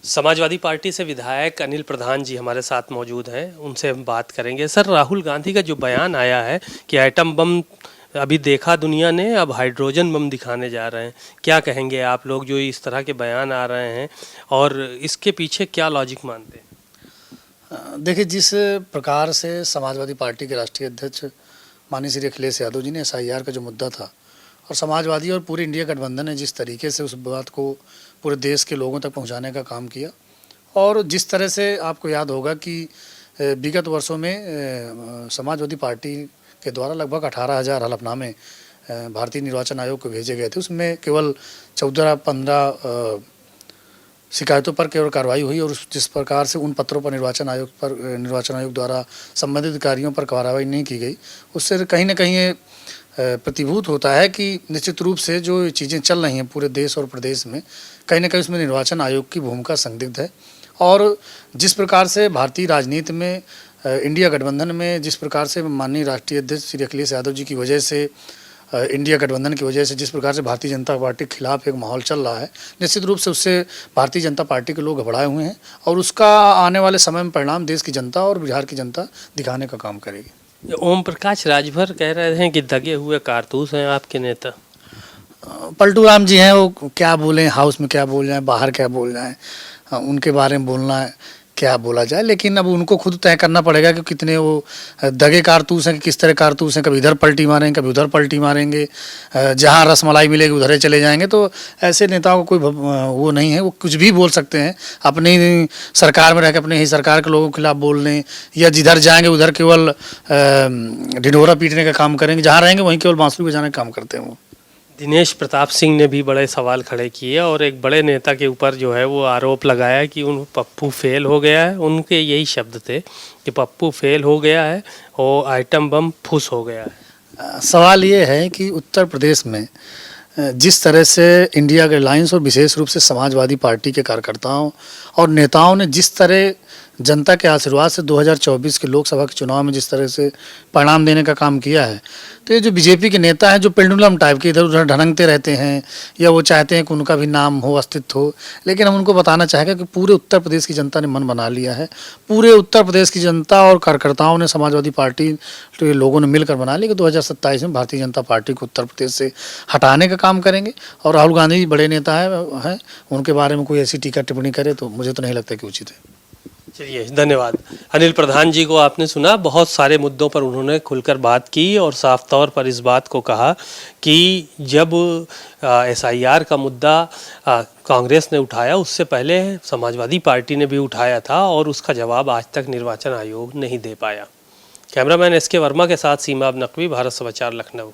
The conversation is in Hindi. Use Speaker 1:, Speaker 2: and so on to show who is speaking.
Speaker 1: समाजवादी पार्टी से विधायक अनिल प्रधान जी हमारे साथ मौजूद हैं, उनसे हम बात करेंगे। सर, राहुल गांधी का जो बयान आया है कि एटम बम अभी देखा दुनिया ने, अब हाइड्रोजन बम दिखाने जा रहे हैं, क्या कहेंगे आप लोग जो इस तरह के बयान आ रहे हैं और इसके पीछे क्या लॉजिक मानते हैं?
Speaker 2: देखिए, जिस प्रकार से समाजवादी पार्टी के राष्ट्रीय अध्यक्ष माननीय श्री अखिलेश यादव जी ने एसआईआर का जो मुद्दा था और समाजवादी और पूरे इंडिया गठबंधन ने जिस तरीके से उस बात को पूरे देश के लोगों तक पहुंचाने का काम किया, और जिस तरह से आपको याद होगा कि विगत वर्षों में समाजवादी पार्टी के द्वारा लगभग 18,000 हलफनामे भारतीय निर्वाचन आयोग को भेजे गए थे। उसमें केवल 14-15 शिकायतों पर केवल कार्रवाई हुई, और जिस प्रकार से उन पत्रों पर निर्वाचन आयोग द्वारा संबंधित अधिकारियों पर कार्रवाई नहीं की गई, उससे कहीं ना कहीं ये प्रतिभूत होता है कि निश्चित रूप से जो चीज़ें चल रही हैं पूरे देश और प्रदेश में, कहीं ना कहीं उसमें निर्वाचन आयोग की भूमिका संदिग्ध है। और जिस प्रकार से भारतीय राजनीति में इंडिया गठबंधन में जिस प्रकार से माननीय राष्ट्रीय अध्यक्ष श्री अखिलेश यादव जी की वजह से, इंडिया गठबंधन की वजह से जिस प्रकार से भारतीय जनता पार्टी के खिलाफ एक माहौल चल रहा है, निश्चित रूप से उससे भारतीय जनता पार्टी के लोग घबराए हुए हैं, और उसका आने वाले समय में परिणाम देश की जनता और बिहार की जनता दिखाने का काम करेगी।
Speaker 1: ओम प्रकाश राजभर कह रहे हैं कि दगे हुए कारतूस हैं आपके नेता।
Speaker 2: पलटू राम जी हैं, वो क्या बोलें, हाउस में क्या बोल जाएं, बाहर क्या बोल जाएं, उनके बारे में बोलना है, क्या बोला जाए। लेकिन अब उनको खुद तय करना पड़ेगा कि कितने वो दगे कारतूस हैं, कि किस तरह कारतूस हैं, कभी इधर पलटी मारेंगे, कभी उधर पलटी मारेंगे, जहां रसमलाई मिलेगी उधर चले जाएंगे। तो ऐसे नेताओं को कोई वो नहीं है, वो कुछ भी बोल सकते हैं, अपनी सरकार में रह के अपने ही सरकार के लोगों के खिलाफ बोल लें, या जिधर जाएंगे उधर केवल ढिंढोरा पीटने का काम करेंगे, जहाँ रहेंगे वहीं केवल बांसुरी बजाने का काम करते हैं वो।
Speaker 1: दिनेश प्रताप सिंह ने भी बड़े सवाल खड़े किए और एक बड़े नेता के ऊपर जो है वो आरोप लगाया कि उन पप्पू फेल हो गया है। उनके यही शब्द थे कि पप्पू फेल हो गया है और आइटम बम फुस हो गया है।
Speaker 2: सवाल ये है कि उत्तर प्रदेश में जिस तरह से इंडिया के अलायंस और विशेष रूप से समाजवादी पार्टी के कार्यकर्ताओं और नेताओं ने जिस तरह जनता के आशीर्वाद से 2024 के लोकसभा के चुनाव में जिस तरह से परिणाम देने का काम किया है, तो ये जो बीजेपी के नेता हैं जो पेंडुलम टाइप के इधर उधर ढड़ंगते रहते हैं, या वो चाहते हैं कि उनका भी नाम हो, अस्तित्व हो, लेकिन हम उनको बताना चाहेंगे कि पूरे उत्तर प्रदेश की जनता ने मन बना लिया है। पूरे उत्तर प्रदेश की जनता और कार्यकर्ताओं ने, समाजवादी पार्टी के लोगों ने मिलकर बना लिया कि 2027 में भारतीय जनता पार्टी को उत्तर प्रदेश से हटाने का काम करेंगे। और राहुल गांधी बड़े नेता हैं, उनके बारे में कोई ऐसी टीका टिप्पणी करे तो मुझे तो नहीं लगता कि उचित है।
Speaker 1: चलिए, धन्यवाद। अनिल प्रधान जी को आपने सुना, बहुत सारे मुद्दों पर उन्होंने खुलकर बात की और साफ तौर पर इस बात को कहा कि जब एसआईआर का मुद्दा कांग्रेस ने उठाया, उससे पहले समाजवादी पार्टी ने भी उठाया था और उसका जवाब आज तक निर्वाचन आयोग नहीं दे पाया। कैमरामैन एस के वर्मा के साथ सीमा नकवी, भारत समाचार, लखनऊ।